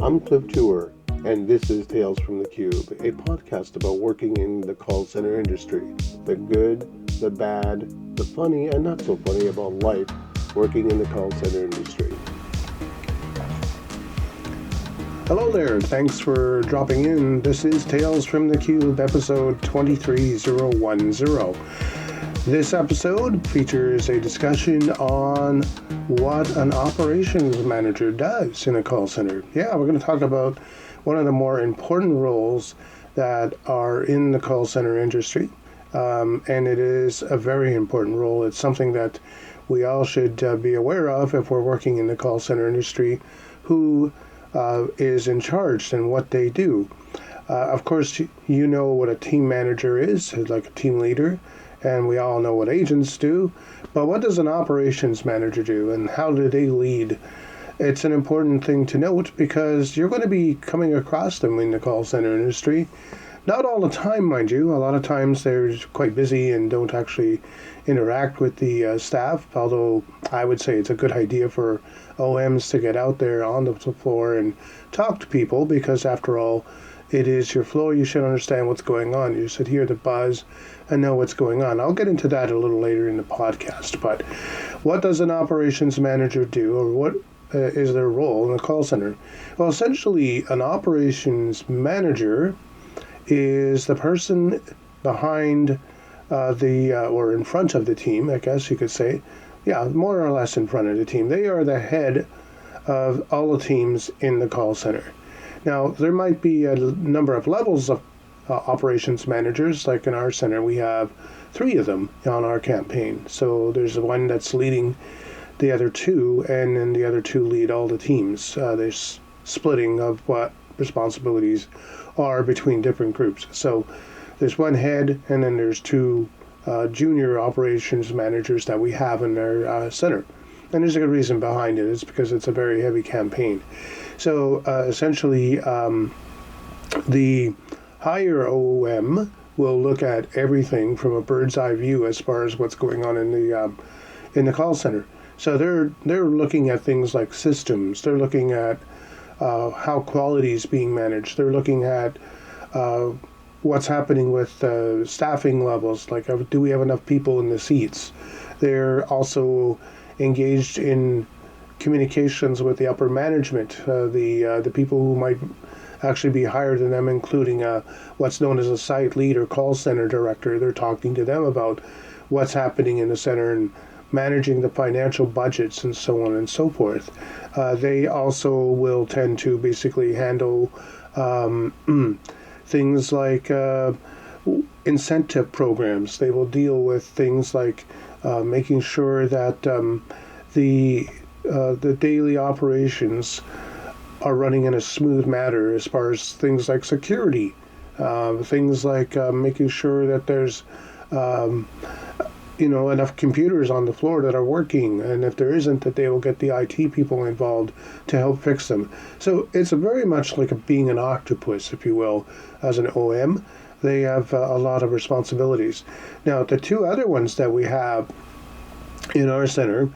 I'm Cliff Tour, and this is Tales from the Cube, a podcast about working in the call center industry. The good, the bad, the funny, and not so funny about life working in the call center industry. Hello there, thanks for dropping in. This is Tales from the Cube, episode 23010. This episode features a discussion on what an operations manager does in a call center. Yeah, we're going to talk about one of the more important roles that are in the call center industry. And it is a very important role. It's something that we all should be aware of if we're working in the call center industry, who is in charge and what they do. Of course, you know what a team manager is, like a team leader. And we all know what agents do, but what does an operations manager do and how do they lead? It's an important thing to note because you're going to be coming across them in the call center industry. Not all the time, mind you. A lot of times they're quite busy and don't actually interact with the staff, although I would say it's a good idea for OMs to get out there on the floor and talk to people because, after all, it is your floor. You should understand what's going on. You should hear the buzz and know what's going on. I'll get into that a little later in the podcast. But what does an operations manager do, or what is their role in a call center? Well, essentially, an operations manager is the person behind or in front of the team, I guess you could say. Yeah, more or less in front of the team. They are the head of all the teams in the call center. Now, there might be a number of levels of operations managers. Like in our center, we have 3 of them on our campaign. So there's one that's leading the other 2, and then the other 2 lead all the teams. There's splitting of what responsibilities are between different groups. So there's one head, and then there's 2 junior operations managers that we have in our center. And there's a good reason behind it. It's because it's a very heavy campaign. So essentially, the higher OM will look at everything from a bird's eye view as far as what's going on in the call center. So they're looking at things like systems. They're looking at how quality is being managed. They're looking at what's happening with staffing levels. Like, do we have enough people in the seats? They're also engaged in communications with the upper management, the people who might actually be higher than them, including what's known as a site lead or call center director. They're talking to them about what's happening in the center and managing the financial budgets and so on and so forth. They also will tend to basically handle things like incentive programs. They will deal with things like making sure that the daily operations are running in a smooth manner as far as things like security, things like making sure that there's enough computers on the floor that are working, and if there isn't, that they will get the IT people involved to help fix them. So it's very much like being an octopus, if you will, as an OM. They have a lot of responsibilities. Now, the 2 other ones that we have in our center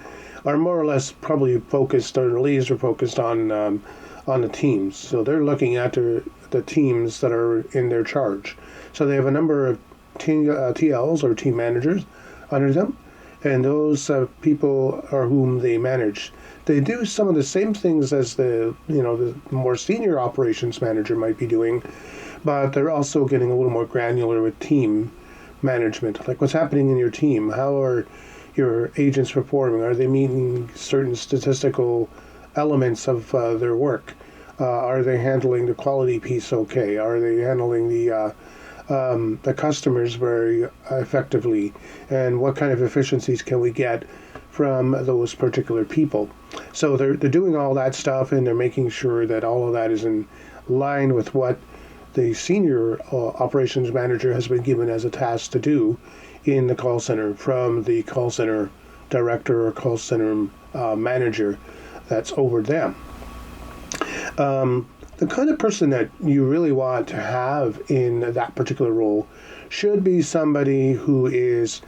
are more or less probably focused, or laser focused on the teams. So they're looking at the teams that are in their charge. So they have a number of TLs or team managers under them, and those people are whom they manage. They do some of the same things as the more senior operations manager might be doing, but they're also getting a little more granular with team management. Like, what's happening in your team? How are your agents performing? Are they meeting certain statistical elements of their work? Are they handling the quality piece okay? Are they handling the customers very effectively? And what kind of efficiencies can we get from those particular people? So they're doing all that stuff, and they're making sure that all of that is in line with what the senior operations manager has been given as a task to do in the call center from the call center director or call center manager that's over them. The kind of person that you really want to have in that particular role should be somebody who is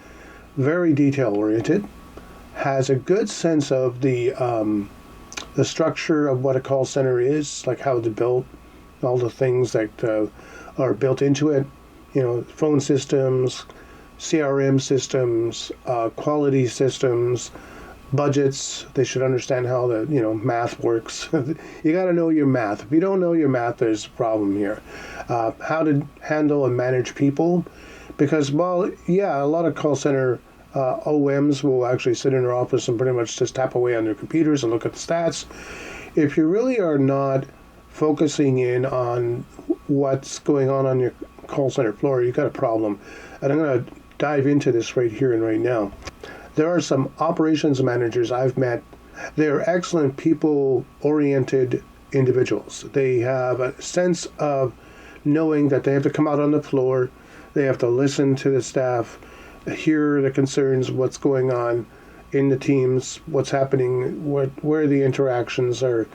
very detail oriented, has a good sense of the the structure of what a call center is, like how it's built, all the things that are built into it, phone systems, CRM systems, quality systems, budgets. They should understand how the math works. You got to know your math. If you don't know your math, there's a problem here. How to handle and manage people, because a lot of call center OMs will actually sit in their office and pretty much just tap away on their computers and look at the stats. If you really are not focusing in on what's going on your call center floor, you got a problem. And I'm going to dive into this right here and right now. There are some operations managers I've met. They're excellent people-oriented individuals. They have a sense of knowing that they have to come out on the floor, they have to listen to the staff, hear the concerns, what's going on in the teams, what's happening, where the interactions are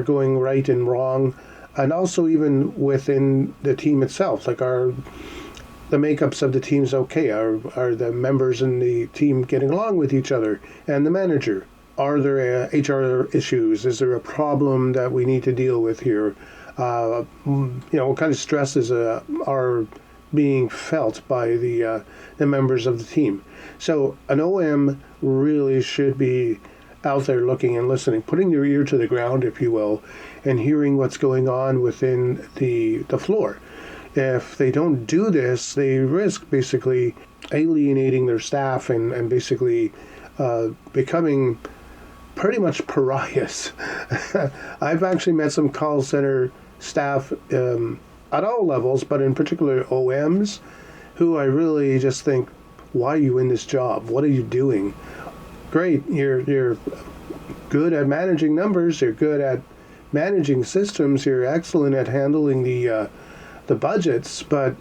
going right and wrong, and also even within the team itself, like the makeups of the team's okay? Are the members in the team getting along with each other? And the manager, are there HR issues? Is there a problem that we need to deal with here? What kind of stresses are being felt by the members of the team? So an OM really should be out there looking and listening, putting their ear to the ground, if you will, and hearing what's going on within the floor. If they don't do this, they risk basically alienating their staff and basically becoming pretty much pariahs. I've actually met some call center staff at all levels, but in particular OMs, who I really just think, why are you in this job? What are you doing? Great, you're good at managing numbers, you're good at managing systems, you're excellent at handling the budgets, but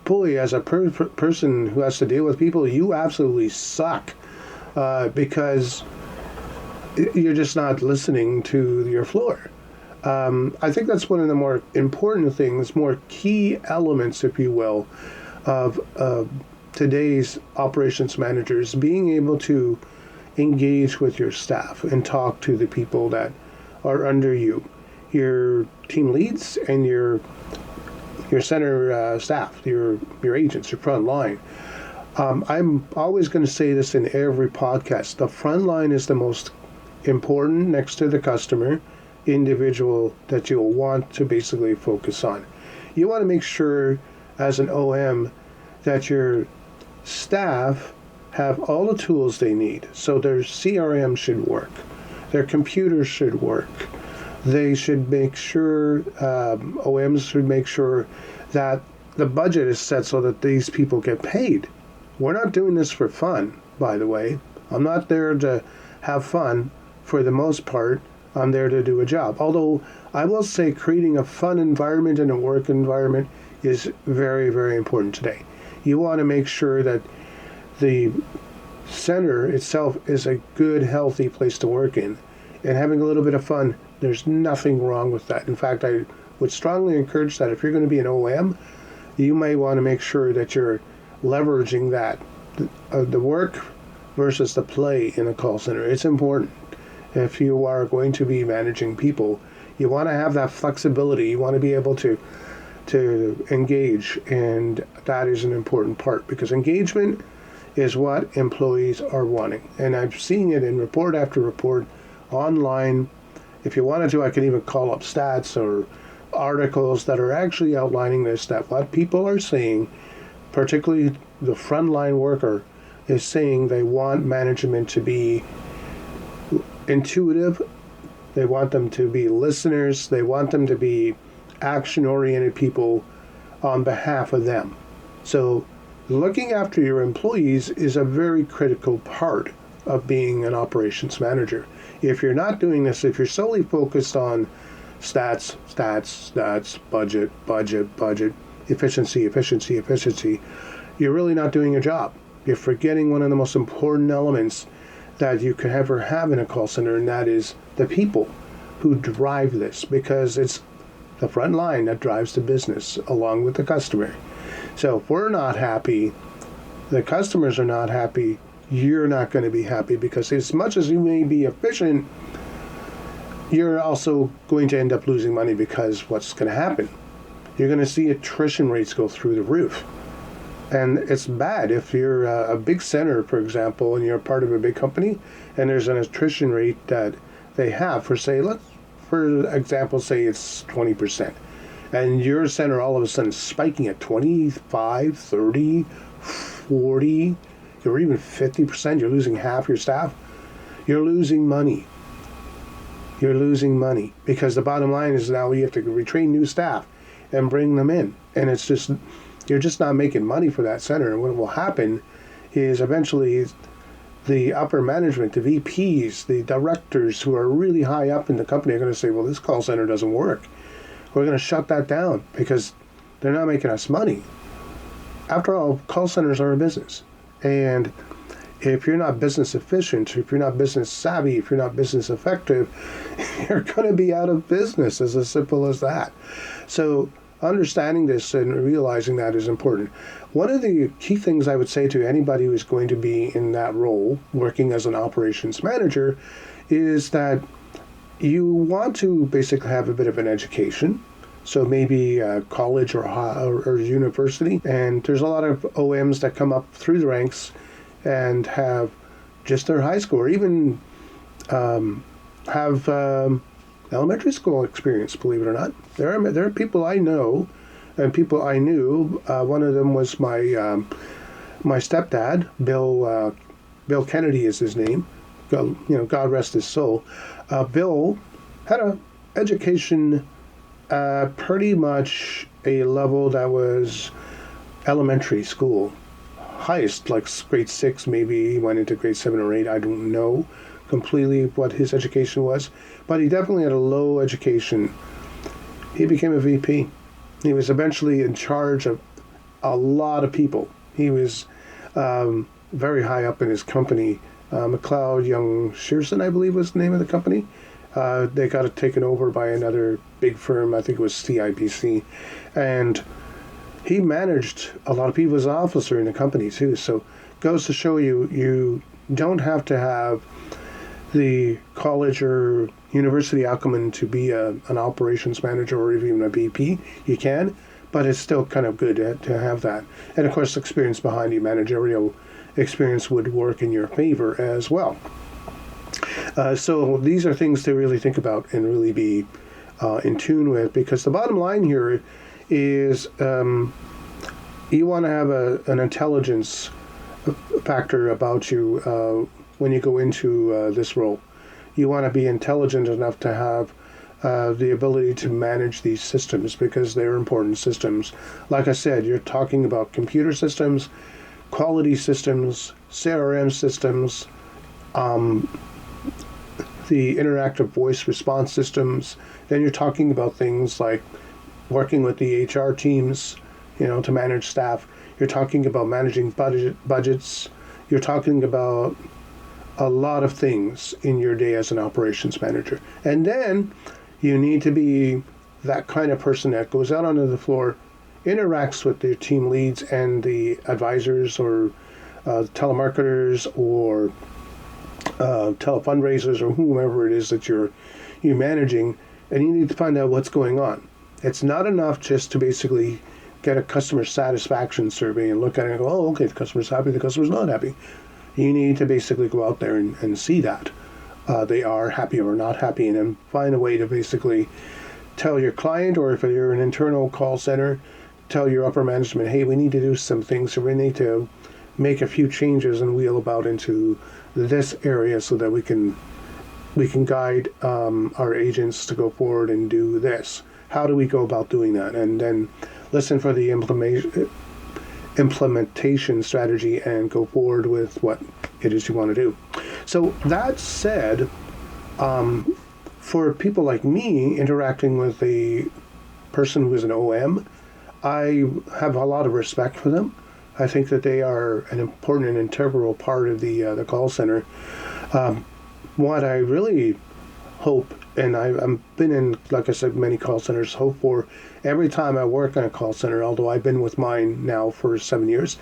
boy, as a person who has to deal with people, you absolutely suck, because you're just not listening to your floor. I think that's one of the more important things, more key elements, if you will, of today's operations managers, being able to engage with your staff and talk to the people that are under you, your team leads and your center staff, your agents, your front line. I'm always going to say this in every podcast. The front line is the most important, next to the customer, individual that you'll want to basically focus on. You want to make sure as an OM that your staff have all the tools they need. So their CRM should work. Their computers should work. They should make sure, OMs should make sure that the budget is set so that these people get paid. We're not doing this for fun, by the way. I'm not there to have fun for the most part. I'm there to do a job. Although I will say creating a fun environment and a work environment is very, very important today. You want to make sure that the center itself is a good, healthy place to work in. And having a little bit of fun, there's nothing wrong with that. In fact, I would strongly encourage that if you're going to be an OM, you may want to make sure that you're leveraging that, the work versus the play in a call center. It's important. If you are going to be managing people, you want to have that flexibility. You want to be able to engage, and that is an important part, because engagement is what employees are wanting. And I've seen it in report after report online. If you wanted to, I could even call up stats or articles that are actually outlining this, that what people are saying, particularly the frontline worker, is saying they want management to be intuitive, they want them to be listeners, they want them to be action-oriented people on behalf of them. So looking after your employees is a very critical part of being an operations manager. If you're not doing this, if you're solely focused on stats, budget, efficiency, you're really not doing your job. You're forgetting one of the most important elements that you could ever have in a call center, and that is the people who drive this, because it's the front line that drives the business along with the customer. So if we're not happy, the customers are not happy, you're not going to be happy, because as much as you may be efficient, you're also going to end up losing money, because what's going to happen? You're going to see attrition rates go through the roof. And it's bad if you're a big center, for example, and you're part of a big company, and there's an attrition rate that they have for, say, for example, say it's 20%. And your center all of a sudden is spiking at 25, 30, 40, or even 50%. You're losing half your staff. You're losing money. You're losing money, because the bottom line is now you have to retrain new staff and bring them in. And it's just, you're just not making money for that center. And what will happen is eventually the upper management, the VPs, the directors who are really high up in the company are going to say, well, this call center doesn't work. We're going to shut that down because they're not making us money. After all, call centers are a business. And if you're not business efficient, if you're not business savvy, if you're not business effective, you're going to be out of business. It's as simple as that. So understanding this and realizing that is important. One of the key things I would say to anybody who's going to be in that role, working as an operations manager, is that you want to basically have a bit of an education. So maybe college or university. And there's a lot of OMs that come up through the ranks and have just their high school, or even have elementary school experience, believe it or not. There are people I know and people I knew. One of them was my stepdad, Bill Kennedy is his name. God rest his soul. Bill had an education pretty much a level that was elementary school. Highest, like grade 6, maybe he went into grade 7 or 8. I don't know completely what his education was, but he definitely had a low education. He became a VP. He was eventually in charge of a lot of people. He was very high up in his company. McLeod Young Shearson, I believe, was the name of the company. They got it taken over by another big firm. I think it was CIBC. And he managed a lot of people as an officer in the company too. So goes to show you don't have to have the college or university acumen to be an operations manager or even a VP. You can, but it's still kind of good to have that. And of course, experience behind you, managerial experience, would work in your favor as well. So these are things to really think about and really be in tune with, because the bottom line here is you want to have an intelligence factor about you when you go into this role. You want to be intelligent enough to have the ability to manage these systems, because they're important systems. Like I said, you're talking about computer systems, quality systems, CRM systems, the interactive voice response systems. Then you're talking about things like working with the HR teams, to manage staff. You're talking about managing budgets. You're talking about a lot of things in your day as an operations manager. And then you need to be that kind of person that goes out onto the floor, interacts with their team leads and the advisors or telemarketers or telefundraisers or whomever it is that you're managing, and you need to find out what's going on. It's not enough just to basically get a customer satisfaction survey and look at it and go, oh, okay, the customer's happy, the customer's not happy. You need to basically go out there and see that they are happy or not happy, and then find a way to basically tell your client, or if you're an internal call center, tell your upper management, hey, we need to do some things, so we need to make a few changes and wheel about into this area so that we can guide our agents to go forward and do this. How do we go about doing that? And then listen for the implementation strategy and go forward with what it is you want to do. So that said, for people like me interacting with a person who is an OM, I have a lot of respect for them. I think that they are an important and integral part of the call center. What I really hope, and I've been in, like I said, many call centers, hope for every time I work in a call center, although I've been with mine now for 7 years,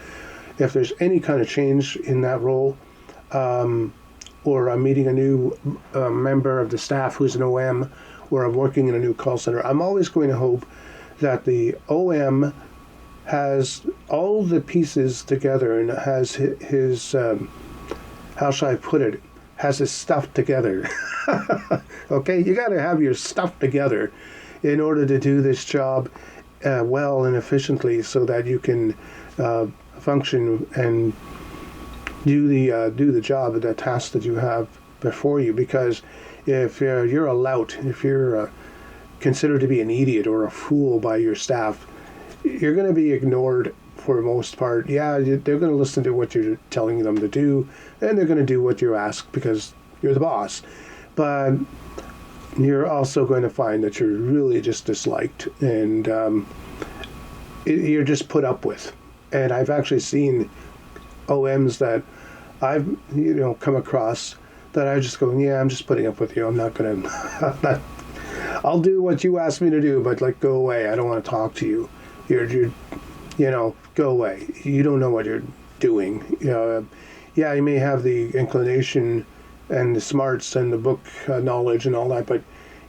if there's any kind of change in that role, or I'm meeting a new member of the staff who's an OM, or I'm working in a new call center, I'm always going to hope that the OM has all the pieces together and has his how shall I put it, has his stuff together. Okay, you got to have your stuff together in order to do this job well and efficiently, so that you can function and do the job, the task that you have before you. Because if you're a lout, if you're considered to be an idiot or a fool by your staff, you're going to be ignored for the most part. Yeah, they're going to listen to what you're telling them to do, and they're going to do what you ask because you're the boss. But you're also going to find that you're really just disliked, and you're just put up with. And I've actually seen OMs that I've come across that I just go, yeah, I'm just putting up with you. I'm not going to. I'll do what you ask me to do, but go away. I don't want to talk to you. You're go away. You don't know what you're doing. Yeah, you may have the inclination and the smarts and the book knowledge and all that, but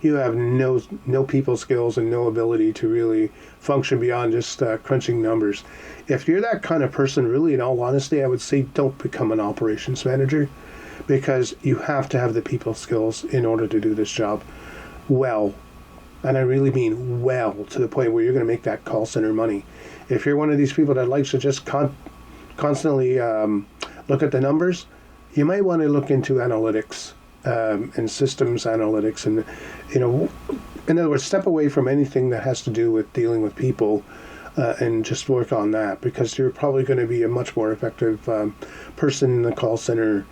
you have no people skills and no ability to really function beyond just crunching numbers. If you're that kind of person, really, in all honesty, I would say don't become an operations manager, because you have to have the people skills in order to do this job well. And I really mean well, to the point where you're going to make that call center money. If you're one of these people that likes to just constantly look at the numbers, you might want to look into analytics and systems analytics, and in other words, step away from anything that has to do with dealing with people and just work on that, because you're probably going to be a much more effective person in the call center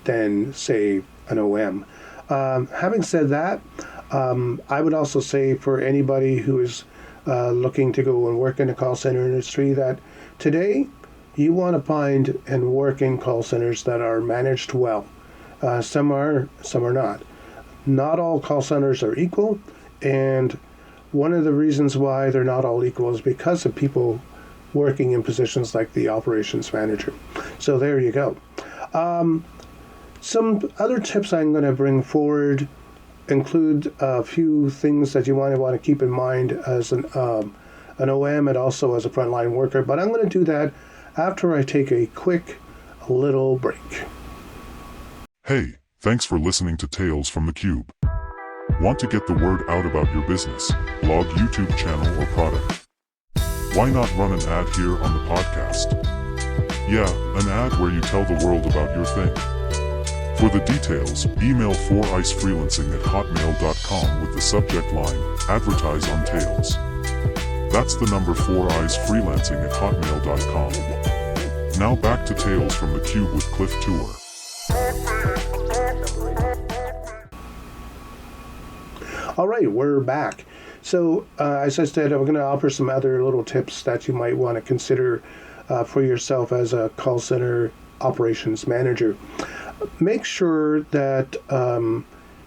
than, say, an OM. Having said that, I would also say for anybody who is looking to go and work in the call center industry, that today you want to find and work in call centers that are managed well. Some are not. Not all call centers are equal, and one of the reasons why they're not all equal is because of people working in positions like the operations manager. So there you go. Some other tips I'm going to bring forward include a few things that you want to keep in mind as an OM and also as a frontline worker. But I'm going to do that after I take a quick little break. Hey, thanks for listening to Tales from the Cube. Want to get the word out about your business, blog, YouTube channel, or product? Why not run an ad here on the podcast? Yeah, an ad where you tell the world about your thing. For the details, email 4eyesfreelancing@hotmail.com with the subject line, advertise on Tales. That's the number 4eyesfreelancing@hotmail.com. Now back to Tales from the Cube with Cliff Tour. All right, we're back. So, as I said, I'm going to offer some other little tips that you might want to consider for yourself as a call center operations manager. Make sure that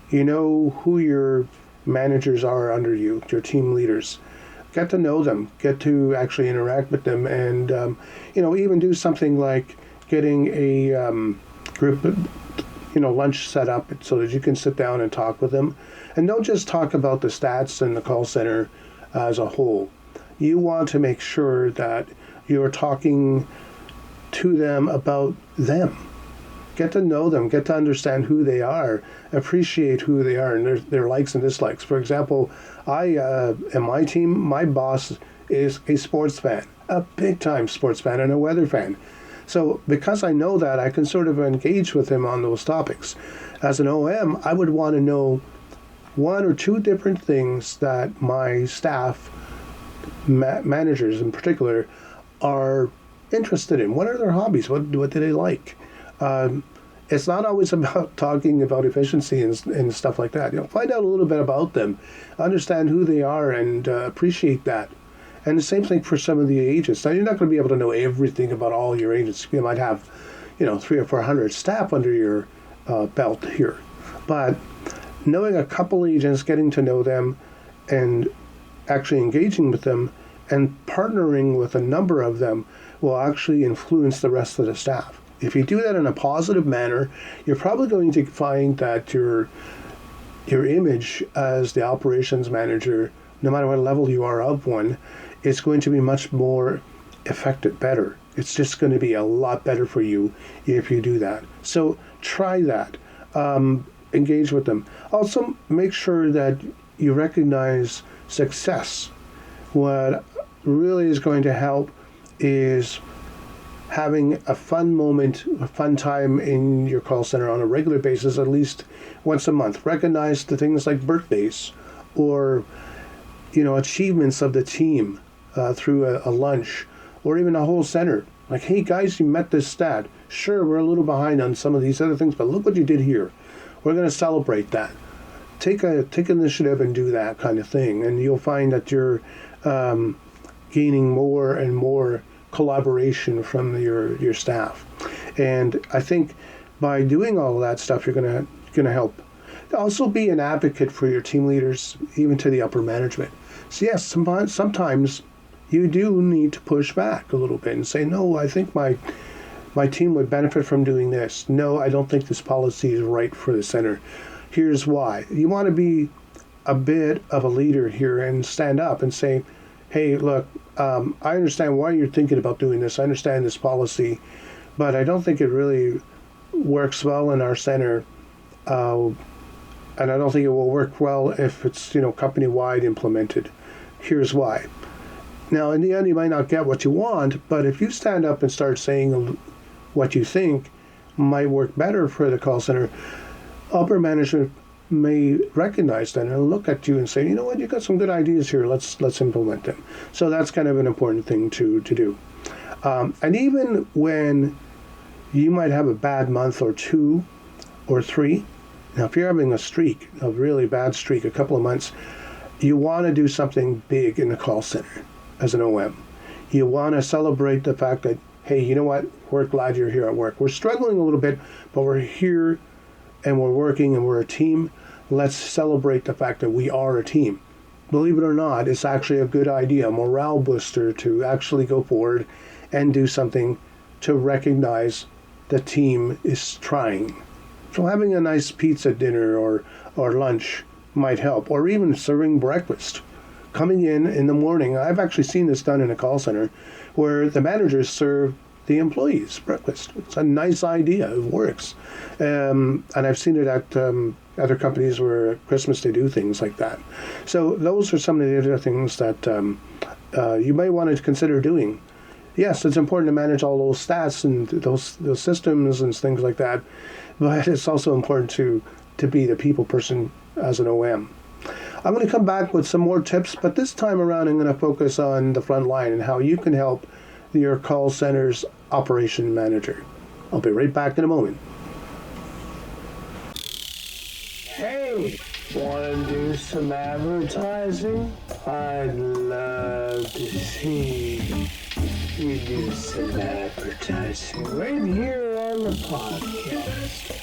you know who your managers are under you, your team leaders. Get to know them, get to actually interact with them, and even do something like getting a group lunch set up so that you can sit down and talk with them. And don't just talk about the stats in the call center as a whole. You want to make sure that you're talking to them about them. Get to know them, get to understand who they are, appreciate who they are and their likes and dislikes. For example, in my team, my boss is a sports fan, a big-time sports fan and a weather fan. So because I know that, I can sort of engage with him on those topics. As an OM, I would want to know one or two different things that my staff, managers in particular, are interested in. What are their hobbies? What do they like? It's not always about talking about efficiency and stuff like that. Find out a little bit about them, understand who they are, and appreciate that. And the same thing for some of the agents. Now, you're not going to be able to know everything about all your agents. You might have, 300 or 400 staff under your belt here. But knowing a couple agents, getting to know them, and actually engaging with them, and partnering with a number of them will actually influence the rest of the staff. If you do that in a positive manner, you're probably going to find that your image as the operations manager, no matter what level you are of one, is going to be much more effective, better. It's just going to be a lot better for you if you do that. So try that. Engage with them. Also, make sure that you recognize success. What really is going to help is having a fun moment, a fun time in your call center on a regular basis, at least once a month. Recognize the things like birthdays or, achievements of the team through a lunch or even a whole center. Like, hey guys, you met this stat. Sure, we're a little behind on some of these other things, but look what you did here. We're going to celebrate that. Take initiative and do that kind of thing, and you'll find that you're gaining more and more collaboration from your staff. And I think by doing all of that stuff, you're gonna help. Also, be an advocate for your team leaders, even to the upper management. So yes, sometimes you do need to push back a little bit and say, no, I think my team would benefit from doing this. No, I don't think this policy is right for the center. Here's why. You want to be a bit of a leader here and stand up and say, hey, look, I understand why you're thinking about doing this. I understand this policy, but I don't think it really works well in our center. And I don't think it will work well if it's, company-wide implemented. Here's why. Now, in the end, you might not get what you want, but if you stand up and start saying what you think might work better for the call center, upper management may recognize that and look at you and say, you know what, you got some good ideas here, let's implement them. So that's kind of an important thing to do. And even when you might have a bad month or 2 or 3, now if you're having a really bad streak, a couple of months, you want to do something big in the call center as an OM. You want to celebrate the fact that, hey, you know what, we're glad you're here at work. We're struggling a little bit, but we're here and we're working and we're a team. Let's celebrate the fact that we are a team. Believe it or not, it's actually a good idea, a morale booster to actually go forward and do something to recognize the team is trying. So having a nice pizza dinner or lunch might help, or even serving breakfast. Coming in the morning, I've actually seen this done in a call center where the managers serve the employees breakfast. It's a nice idea. It works. And I've seen it at other companies where at Christmas they do things like that. So those are some of the other things that you may want to consider doing. Yes, it's important to manage all those stats and those systems and things like that, but it's also important to be the people person as an OM. I'm going to come back with some more tips, but this time around I'm going to focus on the front line and how you can help your call center's operation manager. I'll be right back in a moment. Hey, want to do some advertising? I'd love to see you do some advertising right here on the podcast.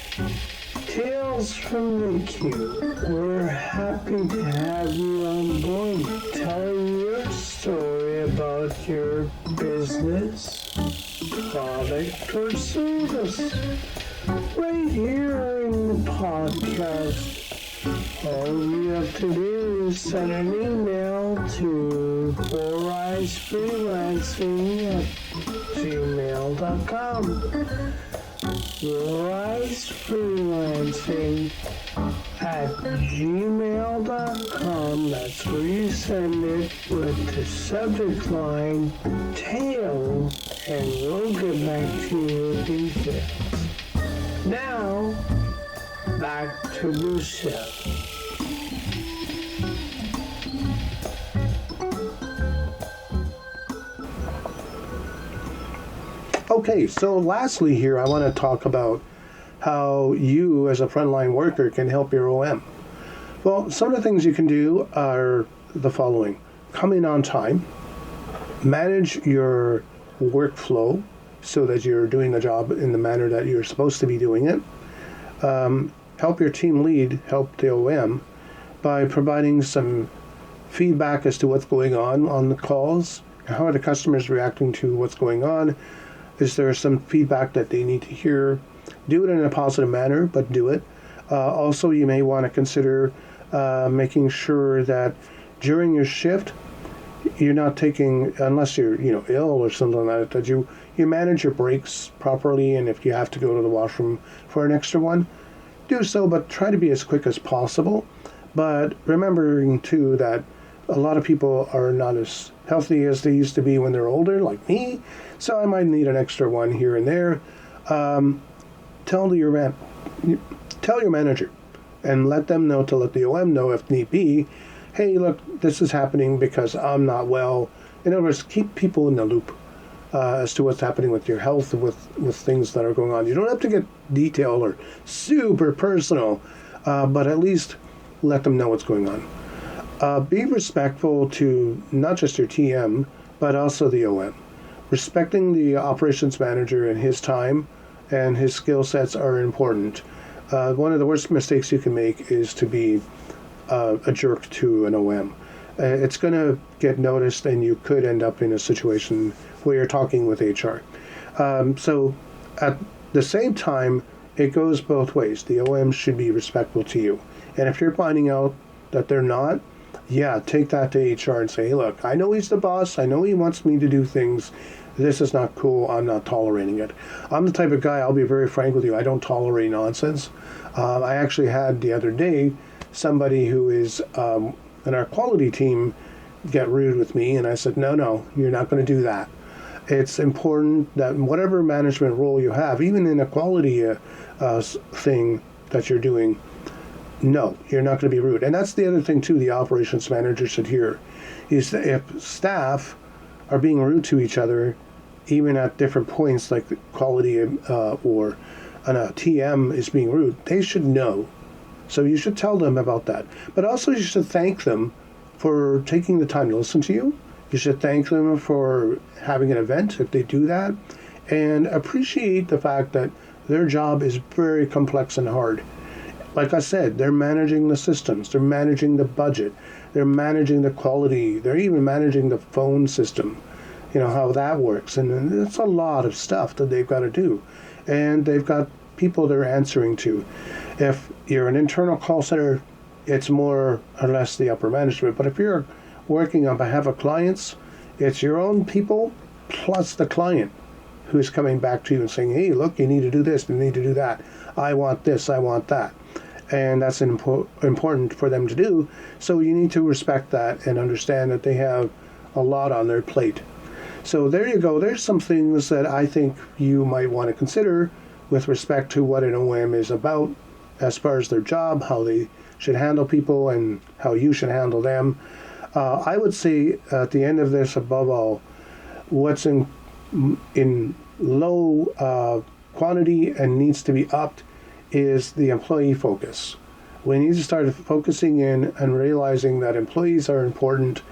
Tales from the Cube. We're happy to have you on board. Tell your story about your business, product, or service. Right here in the podcast. All you have to do is send an email to 4eyesfreelancing@gmail.com. 4eyesfreelancing@gmail.com. That's where you send it with the subject line tail, and we'll get back to you with details. Now, back to the show. Okay, so lastly here, I want to talk about how you as a frontline worker can help your OM. Well, some of the things you can do are the following. Come in on time, manage your workflow so that you're doing the job in the manner that you're supposed to be doing it. Help your team lead, help the OM by providing some feedback as to what's going on the calls, how are the customers reacting to what's going on, Is there some feedback that they need to hear? Do it in a positive manner, but do it. Also, you may want to consider making sure that during your shift, you're not taking, unless you're ill or something like that, you manage your breaks properly, and if you have to go to the washroom for an extra one, do so, but try to be as quick as possible. But remembering too that a lot of people are not as healthy as they used to be when they're older, like me, so I might need an extra one here and there. Tell your manager and let them know, to let the OM know if need be, hey, look, this is happening because I'm not well. In other words, keep people in the loop as to what's happening with your health, with things that are going on. You don't have to get detailed or super personal, but at least let them know what's going on. Be respectful to not just your TM, but also the OM. Respecting the operations manager and his time and his skill sets are important. One of the worst mistakes you can make is to be a jerk to an OM. It's going to get noticed, and you could end up in a situation where you're talking with HR. So at the same time, it goes both ways. The OM should be respectful to you. And if you're finding out that they're not, take that to HR and say, hey, look, I know he's the boss. I know he wants me to do things. This is not cool. I'm not tolerating it. I'm the type of guy, I'll be very frank with you, I don't tolerate nonsense. I actually had the other day somebody who is in our quality team get rude with me, and I said, no, you're not going to do that. It's important that whatever management role you have, even in a quality thing that you're doing, no, you're not going to be rude. And that's the other thing, too, the operations manager should hear, is that if staff are being rude to each other, even at different points, like the quality or a TM is being rude, they should know. So you should tell them about that. But also you should thank them for taking the time to listen to you. You should thank them for having an event if they do that, and appreciate the fact that their job is very complex and hard. Like I said, they're managing the systems, they're managing the budget, they're managing the quality, they're even managing the phone system, how that works. And it's a lot of stuff that they've got to do. And they've got people they're answering to. If you're an internal call center, it's more or less the upper management. But if you're working on behalf of clients, it's your own people plus the client who's coming back to you and saying, hey, look, you need to do this, you need to do that. I want this, I want that. And that's important for them to do. So you need to respect that and understand that they have a lot on their plate. So there you go. There's some things that I think you might want to consider with respect to what an OM is about as far as their job, how they should handle people, and how you should handle them. I would say at the end of this, above all, what's in low quantity and needs to be upped is the employee focus. We need to start focusing in and realizing that employees are important.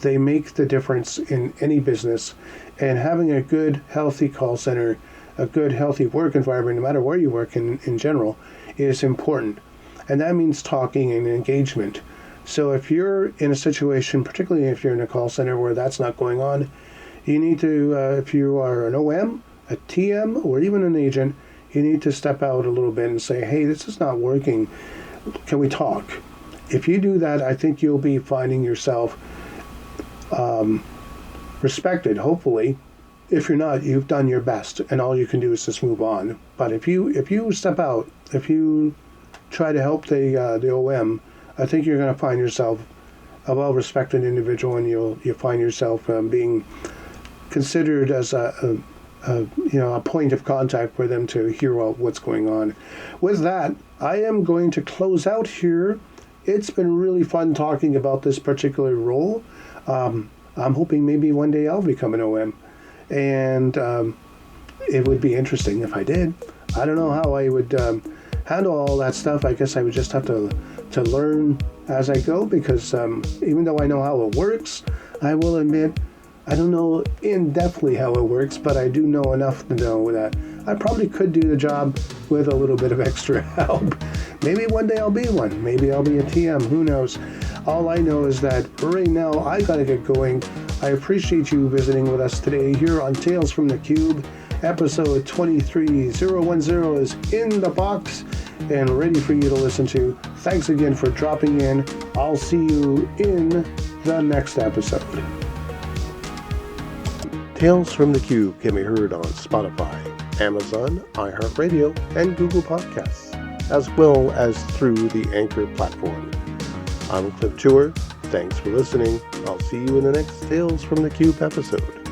They make the difference in any business, and having a good, healthy call center, a good, healthy work environment, no matter where you work in general, is important. And that means talking and engagement. So if you're in a situation, particularly if you're in a call center where that's not going on, you need to, if you are an OM, a TM, or even an agent, you need to step out a little bit and say, hey, this is not working. Can we talk? If you do that, I think you'll be finding yourself respected, hopefully. If you're not, you've done your best, and all you can do is just move on. But if you step out, if you try to help the OM, I think you're going to find yourself a well-respected individual, and you'll find yourself being considered as a point of contact for them to hear what's going on. With that, I am going to close out here. It's been really fun talking about this particular role. I'm hoping maybe one day I'll become an OM, and it would be interesting if I did. I don't know how I would handle all that stuff. I guess I would just have to learn as I go, because even though I know how it works, I will admit I don't know in-depthly how it works, but I do know enough to know that I probably could do the job with a little bit of extra help. Maybe one day I'll be one. Maybe I'll be a TM. Who knows? All I know is that right now I gotta get going. I appreciate you visiting with us today here on Tales from the Cube, Episode 23010 is in the box and ready for you to listen to. Thanks again for dropping in. I'll see you in the next episode. Tales from the Cube can be heard on Spotify, Amazon, iHeartRadio, and Google Podcasts, as well as through the Anchor platform. I'm Cliff Tour. Thanks for listening. I'll see you in the next Tales from the Cube episode.